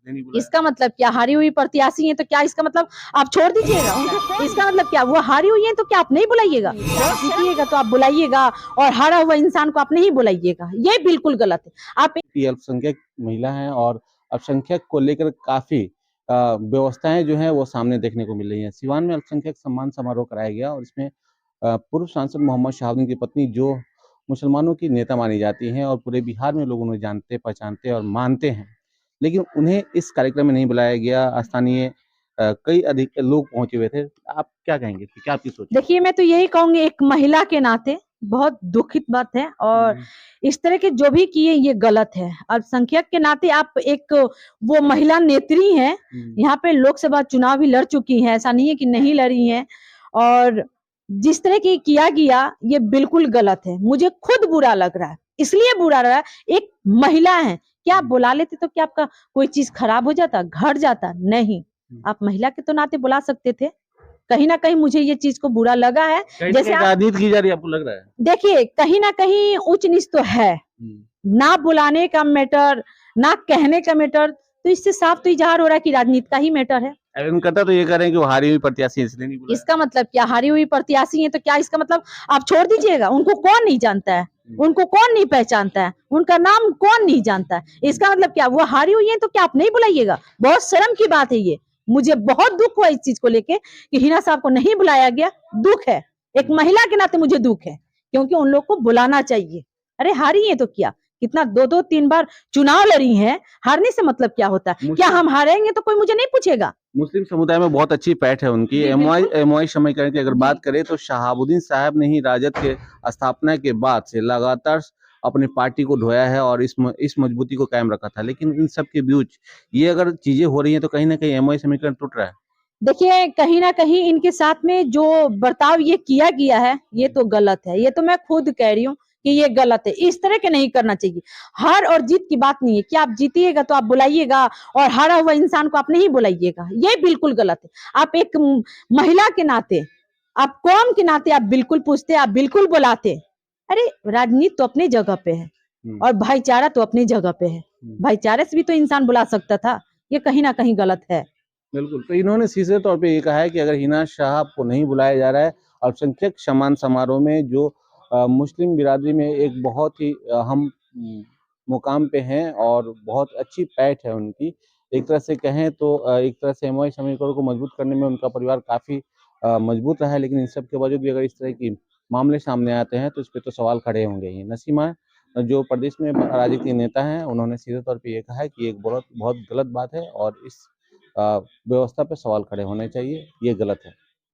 इसलिए नहीं बुलाया। इसका मतलब क्या? हारी हुई प्रत्याशी है तो क्या इसका मतलब आप छोड़ दीजिएगा उनको? इसका मतलब क्या? वो हारी हुई है तो क्या आप नहीं बुलाइएगा? जीतिएगा तो आप बुलाइएगा और हारा हुआ इंसान को आप नहीं बुलाइएगा, ये बिल्कुल गलत है। आप ये अल्पसंख्यक महिला हैं और अल्पसंख्यक को लेकर काफी व्यवस्थाएं जो हैं वो सामने देखने को मिल रही हैं। सिवान में अल्पसंख्यक सम्मान समारोह कराया गया और इसमें पूर्व सांसद मोहम्मद शहाबुद्दीन की पत्नी जो मुसलमानों की नेता मानी जाती हैं और पूरे बिहार में लोग उन्हें जानते पहचानते और मानते हैं, लेकिन उन्हें इस कार्यक्रम में नहीं बुलाया गया। स्थानीय कई अधिक लोग पहुंचे हुए थे। आप क्या कहेंगे, क्या आपकी सोच है? देखिए, मैं तो यही कहूंगी एक महिला के नाते बहुत दुखित बात है और इस तरह के जो भी किए ये गलत है। अल्पसंख्यक के नाते आप एक वो महिला नेत्री हैं, यहाँ पे लोकसभा चुनाव भी लड़ चुकी हैं, ऐसा नहीं है कि नहीं लड़ी हैं। और जिस तरह की किया गया ये बिल्कुल गलत है, मुझे खुद बुरा लग रहा है। इसलिए बुरा लग रहा है, एक महिला है, क्या आप बुला लेते तो क्या आपका कोई चीज खराब हो जाता, घट जाता? नहीं, आप महिला के तो नाते बुला सकते थे। कहीं ना कहीं मुझे ये चीज को बुरा लगा है। जैसे राजनीति की जा रही है, आपको लग रहा है? देखिए, कहीं ना कहीं ऊंच नीच तो है, ना बुलाने का मैटर, ना कहने का मैटर, तो इससे साफ तो इजहार हो रहा है कि राजनीति का ही मैटर है। करता तो ये कह रहे हैं कि वो हारी हुई प्रत्याशी इसलिए नहीं बुलाया। इसका मतलब क्या? हारी हुई प्रत्याशी है तो क्या इसका मतलब आप छोड़ दीजिएगा उनको? कौन नहीं जानता है उनको? कौन नहीं पहचानता है उनका नाम? कौन नहीं जानता है? इसका मतलब क्या? वो हारी हुई है तो क्या आप नहीं बुलाइएगा? बहुत शर्म की बात है ये। मुझे बहुत दुख हुआ इस चीज को लेके कि हिना साहब को नहीं बुलाया गया। दुख है, एक महिला के नाते मुझे दुख है, क्योंकि उन लोग को बुलाना चाहिए। अरे हारी है तो क्या, कितना 2-2-3 बार चुनाव लड़ी हैं, हारने से मतलब क्या होता है? क्या हम हारेंगे तो कोई मुझे नहीं पूछेगा? मुस्लिम समुदाय में बहुत अच्छी पैठ है उनकी। एमवाई समीकरण की अगर बात करें तो शहाबुद्दीन साहब ने ही राजद के स्थापना के बाद से लगातार अपनी पार्टी को ढोया है और इस मजबूती को कायम रखा था, लेकिन इन सब के बीच ये अगर चीजें हो रही हैं तो कहीं ना कहीं एमवाई समीकरण टूट रहा है। देखिए, कहीं ना कहीं इनके साथ में जो बर्ताव ये किया गया है ये तो गलत है। ये तो मैं खुद कह रही हूँ कि ये गलत है, इस तरह के नहीं करना चाहिए। हार और जीत की बात नहीं है कि आप जीतिएगा तो आप बुलाइएगा और हारा हुआ इंसान को आप नहीं बुलाइएगा, ये बिल्कुल गलत है। आप एक महिला के नाते, आप कौम के नाते आप बिल्कुल पूछते, आप बिल्कुल बुलाते। अरे राजनीति तो अपनी जगह पे है और भाईचारा तो अपनी जगह पे है। भाईचारे से भी तो इंसान बुला सकता था, ये कहीं ना कहीं गलत है। बिल्कुल। तो इन्होंने सीधे तौर पे ये कहा है कि अगर हिना शाह को नहीं बुलाया जा रहा है अल्पसंख्यक सम्मान समारोह में, जो मुस्लिम बिरादरी में एक बहुत ही अहम मुकाम पे हैं और बहुत अच्छी पैठ है उनकी, एक तरह से कहें तो एक तरह से एमवाई समीकरण को मजबूत करने में उनका परिवार काफी मजबूत रहा है, लेकिन इन सब के बावजूद भी अगर इस तरह की मामले सामने आते हैं तो इस पर तो सवाल खड़े होंगे ही। नसीमा जो प्रदेश में राजनीतिक नेता हैं, उन्होंने सीधे तौर पे ये कहा है कि एक बहुत बहुत गलत बात है और इस व्यवस्था पे सवाल खड़े होने चाहिए, ये गलत है।